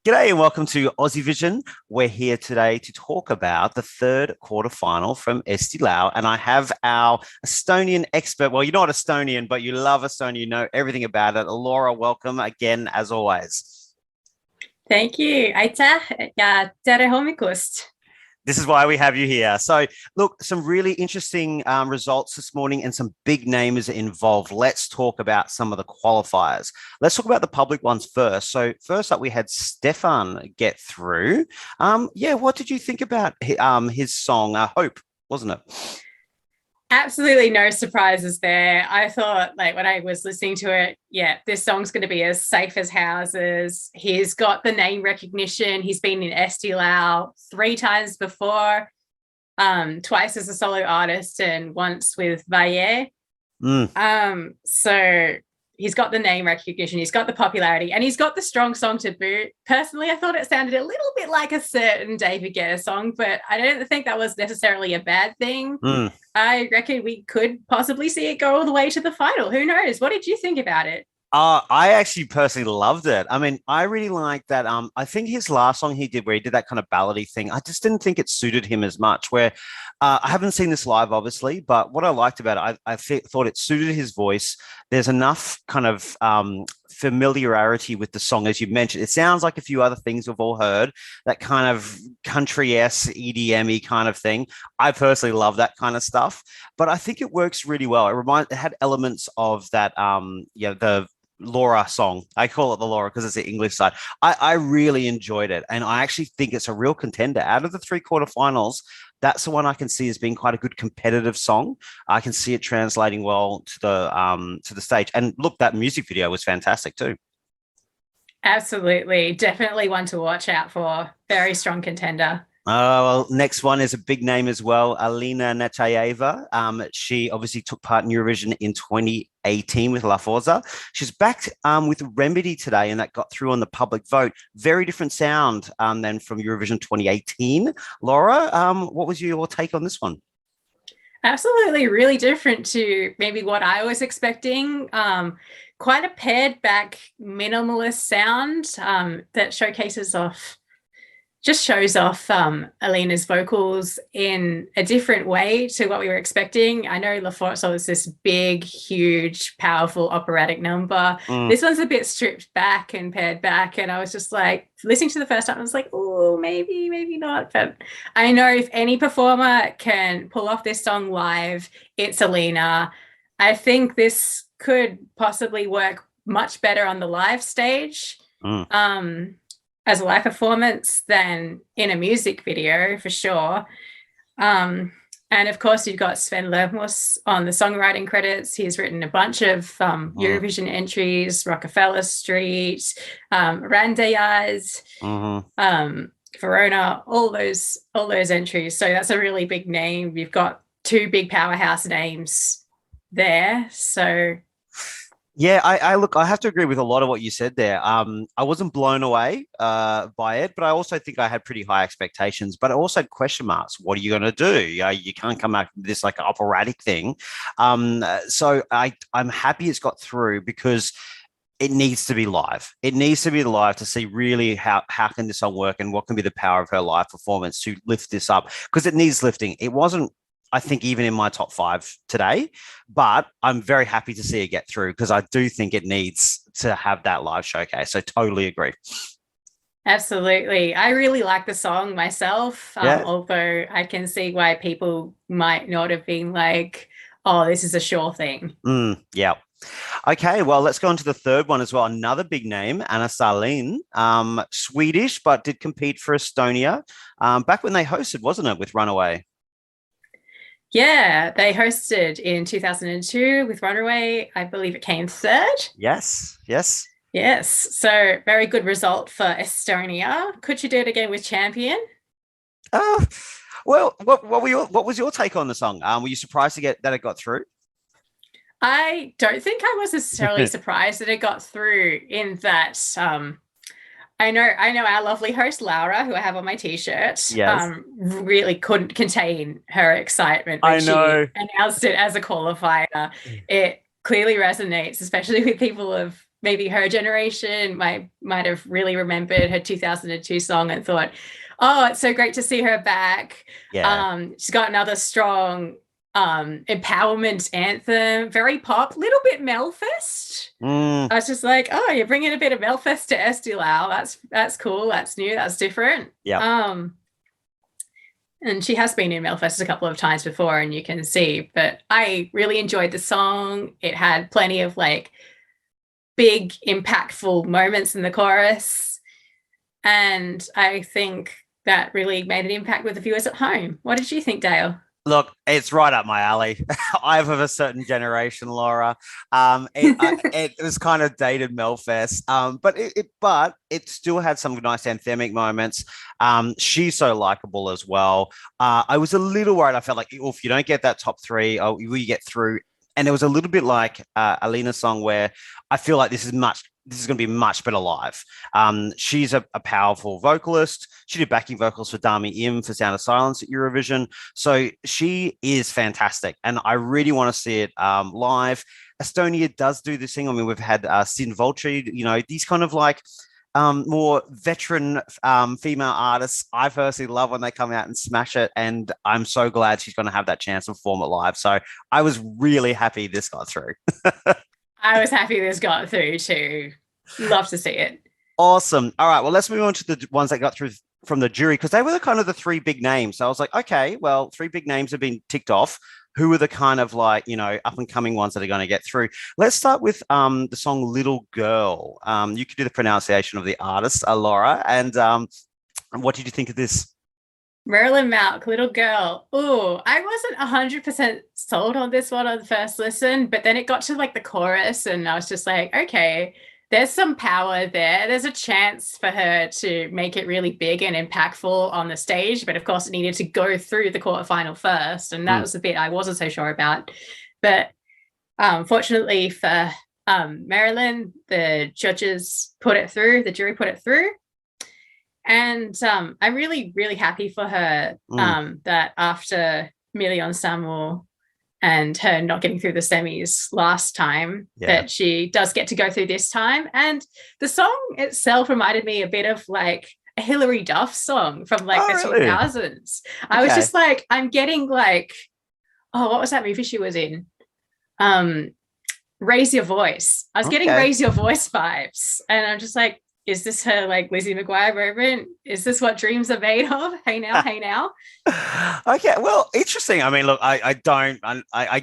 G'day and welcome to Aussie Vision. We're here today to talk about the third quarterfinal from Eesti Laul. And I have our Estonian expert. Well, you're not Estonian, but you love Estonia. You know everything about it. Laura, welcome again, as always. Thank you. Aitäh ja tere hommikust. This is why we have you here. So, look, some really interesting results this morning and some big names involved. Let's talk about some of the qualifiers. Let's talk about the public ones first. So, first up, we had STEFAN get through. What did you think about his song, Hope, wasn't it? Absolutely no surprises there. I thought, like, when I was listening to it, this song's going to be as safe as houses. He's got the name recognition. He's been in Eesti Laul 3 times before, twice as a solo artist and once with Valle. So he's got the name recognition, he's got the popularity, and he's got the strong song to boot. Personally, I thought it sounded a little bit like a certain David Guetta song, but I don't think that was necessarily a bad thing. I reckon we could possibly see it go all the way to the final. Who knows? What did you think about it? I actually personally loved it. I mean, I really liked that. I think his last song he did where he did that kind of ballady thing, I just didn't think it suited him as much. Where I haven't seen this live, obviously, but what I liked about it, I thought it suited his voice. There's enough kind of familiarity with the song, as you mentioned. It sounds like a few other things we've all heard, that kind of country-esque, EDM-y kind of thing. I personally love that kind of stuff, but I think it works really well. It had elements of that, the Laura song. I call it the Laura because it's the English side. I really enjoyed it. And I actually think it's a real contender. Out of the 3 quarterfinals, that's the one I can see as being quite a good competitive song. I can see it translating well to the stage. And look, that music video was fantastic too. Absolutely. Definitely one to watch out for. Very strong contender. Next one is a big name as well, Elina Nechayeva. She obviously took part in Eurovision in 2018 with La Forza. She's back with Remedy today, and that got through on the public vote. Very different sound than from Eurovision 2018. Laura, what was your take on this one? Absolutely, really different to maybe what I was expecting. Quite a pared back minimalist sound that shows off Elina's vocals in a different way to what we were expecting. I know La Forza was this big, huge, powerful operatic number. This one's a bit stripped back and pared back, and I was just like, listening to the first time, I was like, oh, maybe not. But I know if any performer can pull off this song live, it's Elina. I think this could possibly work much better on the live stage. As a live performance than in a music video, for sure. And of course, you've got Sven Lermos on the songwriting credits. He's written a bunch of Eurovision entries, Rockefeller Street, Randayaz, Verona, all those entries. So that's a really big name. You've got 2 big powerhouse names there. So yeah, I have to agree with a lot of what you said there. I wasn't blown away by it, but I also think I had pretty high expectations, but I also had question marks. What are you going to do? You can't come out with this like operatic thing. So I'm happy it's got through because it needs to be live. It needs to be live to see really how can this song work and what can be the power of her live performance to lift this up, because it needs lifting. It wasn't, I think, even in my top 5 today, but I'm very happy to see it get through because I do think it needs to have that live showcase. So totally agree. Absolutely. I really like the song myself, although I can see why people might not have been like, oh, this is a sure thing. Yeah. Okay, well, let's go on to the third one as well. Another big name, Sahlene, Swedish, but did compete for Estonia back when they hosted, wasn't it, with Runaway? Yeah, they hosted in 2002 with Runaway. I believe it came 3rd. Yes. So very good result for Estonia. Could you do it again with Champion? Well, what was your take on the song? Were you surprised to get that it got through? I don't think I was necessarily surprised that it got through, in that I know our lovely host Laura, who I have on my t-shirt, really couldn't contain her excitement when she announced it as a qualifier. It clearly resonates, especially with people of maybe her generation might have really remembered her 2002 song and thought, oh, it's so great to see her back. Yeah. She's got another strong empowerment anthem, very pop, little bit Melfest. I was just like, oh, you're bringing a bit of Melfest to Eesti Laul. That's cool. That's new. That's different. Yeah. And she has been in Melfest a couple of times before, and you can see. But I really enjoyed the song. It had plenty of like big, impactful moments in the chorus, and I think that really made an impact with the viewers at home. What did you think, Dale? Look, it's right up my alley. I'm of a certain generation, Laura. It was kind of dated Melfest, but it still had some nice anthemic moments. She's so likable as well. I was a little worried. I felt like, oh, if you don't get that top three, will you get through? And it was a little bit like Elina's song, where I feel like this is going to be much better live. She's a powerful vocalist. She did backing vocals for Dami Im for Sound of Silence at Eurovision. So she is fantastic. And I really want to see it live. Estonia does do this thing. I mean, we've had Sin Vulture, these kind of like more veteran female artists. I personally love when they come out and smash it. And I'm so glad she's going to have that chance to perform it live. So I was really happy this got through. I was happy this got through too. Love to see it. Awesome. All right. Well, let's move on to the ones that got through from the jury, because they were the kind of the three big names. So I was like, okay, well, three big names have been ticked off. Who are the kind of like, up and coming ones that are going to get through? Let's start with the song Little Girl. You could do the pronunciation of the artist, Laura. And what did you think of this? Merilin, Mälk, Little Girl. Oh, I wasn't 100% sold on this one on the first listen, but then it got to like the chorus and I was just like, okay, there's some power there. There's a chance for her to make it really big and impactful on the stage, but of course it needed to go through the quarterfinal first, and that was the bit I wasn't so sure about. But fortunately for Merilin, the judges put it through, the jury put it through. And I'm really, really happy for her that after Million Samuel and her not getting through the semis last time, that she does get to go through this time. And the song itself reminded me a bit of like a Hilary Duff song from like the 2000s. I was just like, I'm getting like, what was that movie she was in? Raise Your Voice. I was getting Raise Your Voice vibes. And I'm just like, is this her like Lizzie McGuire moment? Is this what dreams are made of? Hey now, hey now. Okay, well, interesting. I mean, look, I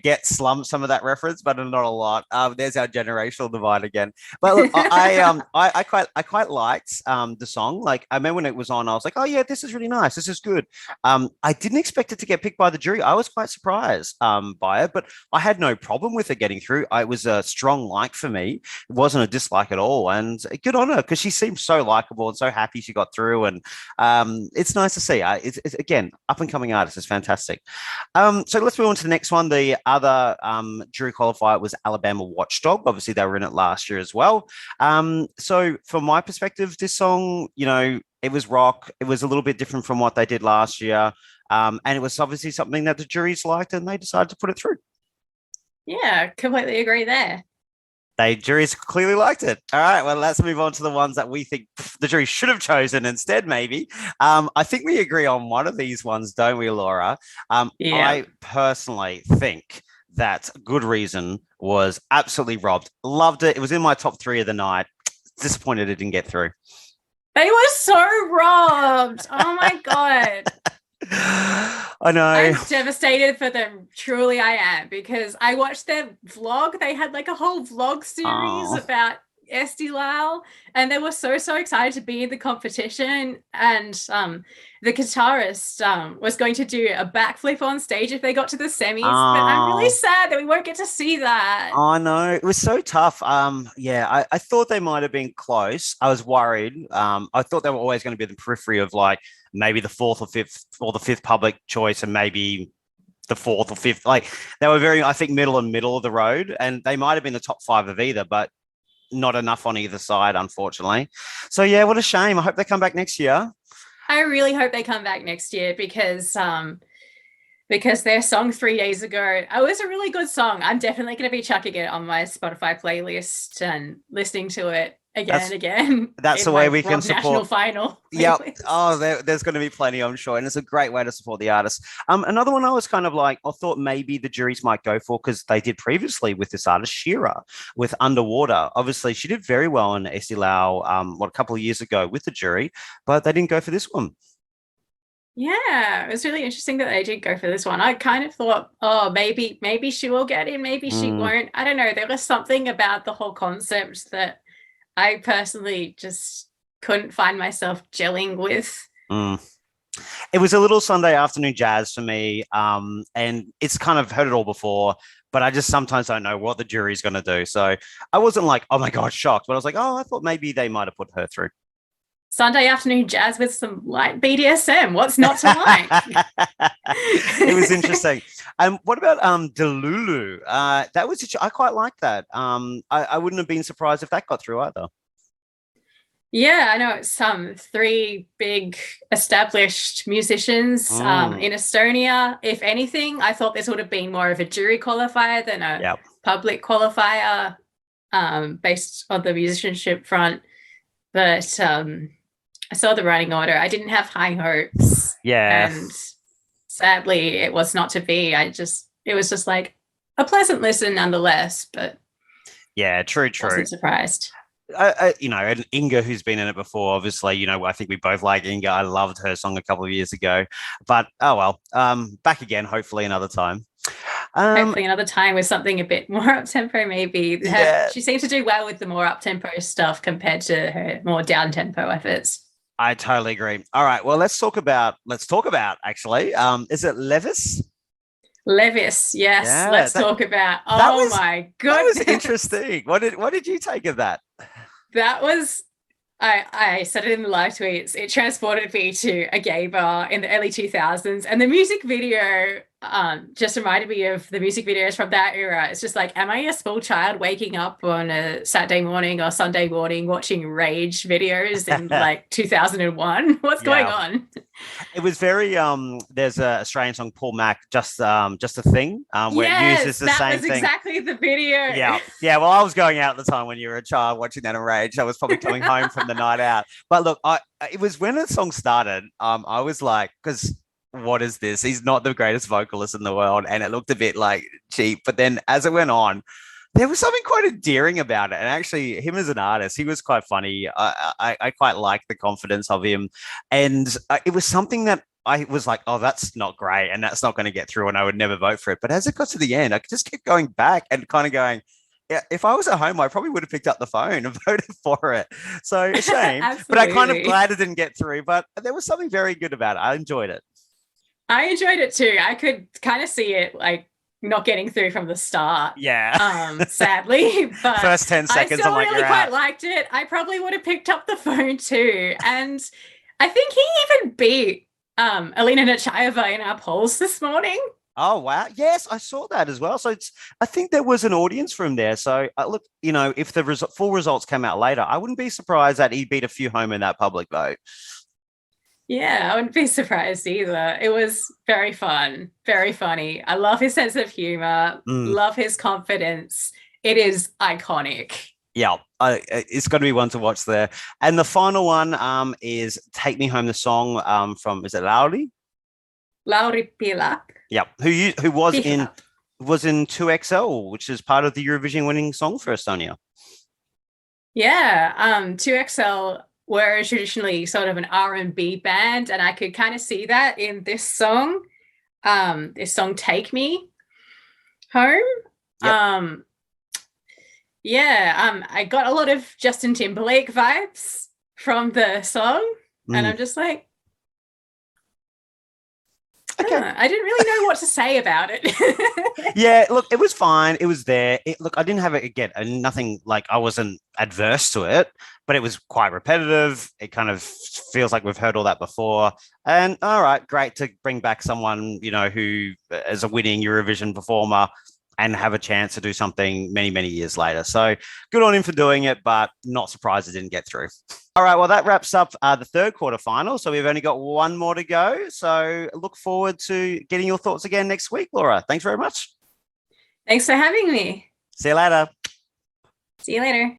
get some of that reference, but not a lot. There's our generational divide again. But look, I quite liked the song. Like, I remember when it was on, I was like, oh yeah, this is really nice. This is good. I didn't expect it to get picked by the jury. I was quite surprised by it, but I had no problem with it getting through. It was a strong like for me. It wasn't a dislike at all, and good on her because she seems so likable and so happy she got through, and it's nice to see. It's again, up and coming artist is fantastic. So let's move on to the next one. The other jury qualifier was Alabama Watchdog. Obviously, they were in it last year as well. So from my perspective, this song, it was rock. It was a little bit different from what they did last year, and it was obviously something that the juries liked, and they decided to put it through. Yeah, completely agree there. Juries clearly liked it. All right, well, let's move on to the ones that we think the jury should have chosen instead, maybe. I think we agree on one of these ones, don't we, Laura? I personally think that Goodreason was absolutely robbed. Loved it. It was in my top 3 of the night. Disappointed it didn't get through. They were so robbed. Oh, my God. I know. I'm devastated for them. Truly, I am, because I watched their vlog. They had like a whole vlog series about Eesti Laul, and they were so excited to be in the competition. And the guitarist was going to do a backflip on stage if they got to the semis. But I'm really sad that we won't get to see that. I know. It was so tough. I thought they might have been close. I was worried. I thought they were always going to be the periphery of like maybe the 4th or 5th or the 5th public choice, and maybe the 4th or 5th. Like they were very, I think, middle of the road, and they might have been the top 5 of either, but not enough on either side, unfortunately. So yeah, what a shame. I hope they come back next year. I really hope they come back next year, because because their song 3 days ago, it was a really good song. I'm definitely going to be chucking it on my Spotify playlist and listening to it again and again. That's in the way my we can Rock National support. Final Yeah. playlist. Oh, there's going to be plenty, I'm sure. And it's a great way to support the artist. Another one I was kind of like, I thought maybe the juries might go for, because they did previously with this artist, Shira, with Underwater. Obviously, she did very well in Eesti Laul, a couple of years ago with the jury, but they didn't go for this one. Yeah, it was really interesting that they did go for this one. I kind of thought, oh, maybe she will get in, maybe she won't. I don't know. There was something about the whole concept that I personally just couldn't find myself gelling with. It was a little Sunday afternoon jazz for me, and it's kind of heard it all before, but I just sometimes don't know what the jury's going to do. So I wasn't like, oh my God, shocked, but I was like, oh, I thought maybe they might have put her through. Sunday afternoon jazz with some light BDSM. What's not to like? It was interesting. What about deLULU? That was I quite like that. I wouldn't have been surprised if that got through either. Yeah, I know it's some three big established musicians in Estonia. If anything, I thought this would have been more of a jury qualifier than a public qualifier based on the musicianship front. But I saw the running order. I didn't have high hopes. Yeah. And sadly, it was not to be. It was just like a pleasant listen nonetheless. But yeah, true. Wasn't surprised. And Inga, who's been in it before, obviously, I think we both like Inga. I loved her song a couple of years ago, but oh well, back again, hopefully another time. Hopefully another time with something a bit more up-tempo, maybe. She seems to do well with the more up-tempo stuff compared to her more down-tempo efforts. I totally agree. All right, well, let's talk about actually. Is it Levvis? Levvis, yes. Yeah, let's talk about. Oh my goodness, that was interesting. What did you take of that? That was, I said it in the live tweets. It transported me to a gay bar in the early 2000s, and the music video just reminded me of the music videos from that era. It's just like, am I a small child waking up on a Saturday morning or Sunday morning watching Rage videos in like 2001? What's going on? It was very there's a Australian song, Paul Mac, just a thing, where it uses the same thing. That was exactly the video. Yeah. Well, I was going out at the time when you were a child watching that on Rage. I was probably coming home from the night out. But look, it was when the song started, I was like, because what is this? He's not the greatest vocalist in the world, and it looked a bit like cheap. But then as it went on, there was something quite endearing about it. And actually, him as an artist, he was quite funny. I quite liked the confidence of him. And it was something that I was like, oh, that's not great. And that's not going to get through. And I would never vote for it. But as it got to the end, I just kept going back and kind of going, yeah, if I was at home, I probably would have picked up the phone and voted for it. So a shame. But I kind of glad it didn't get through. But there was something very good about it. I enjoyed it. I enjoyed it too. I could kind of see it like not getting through from the start. Yeah. Sadly. But first 10 seconds, I still really quite liked it. I probably would have picked up the phone too. And I think he even beat Elina Nechayeva in our polls this morning. Oh, wow. Yes, I saw that as well. So I think there was an audience from there. So look, if the full results came out later, I wouldn't be surprised that he beat a few home in that public vote. Yeah, I wouldn't be surprised either. It was very fun, very funny. I love his sense of humor, love his confidence. It is iconic. Yeah, it's going to be one to watch there. And the final one is Take Me Home, the song from, is it Lauri? Lauri Pihlap. Yeah, who was Pihlap. in 2XL, which is part of the Eurovision winning song for Estonia. Yeah, 2XL were traditionally sort of an R&B band, and I could kind of see that in this song. This song, Take Me Home. Yep. I got a lot of Justin Timberlake vibes from the song, and I'm just like, okay. I didn't really know what to say about it. Yeah, look, it was fine. It was there. Look, I didn't have it again. Nothing like I wasn't adverse to it, but it was quite repetitive. It kind of feels like we've heard all that before. And all right, great to bring back someone, who is a winning Eurovision performer. and have a chance to do something many, many years later. So good on him for doing it, but not surprised it didn't get through. All right, well, that wraps up the third quarterfinal. So we've only got one more to go. So look forward to getting your thoughts again next week, Laura. Thanks very much. Thanks for having me. See you later. See you later.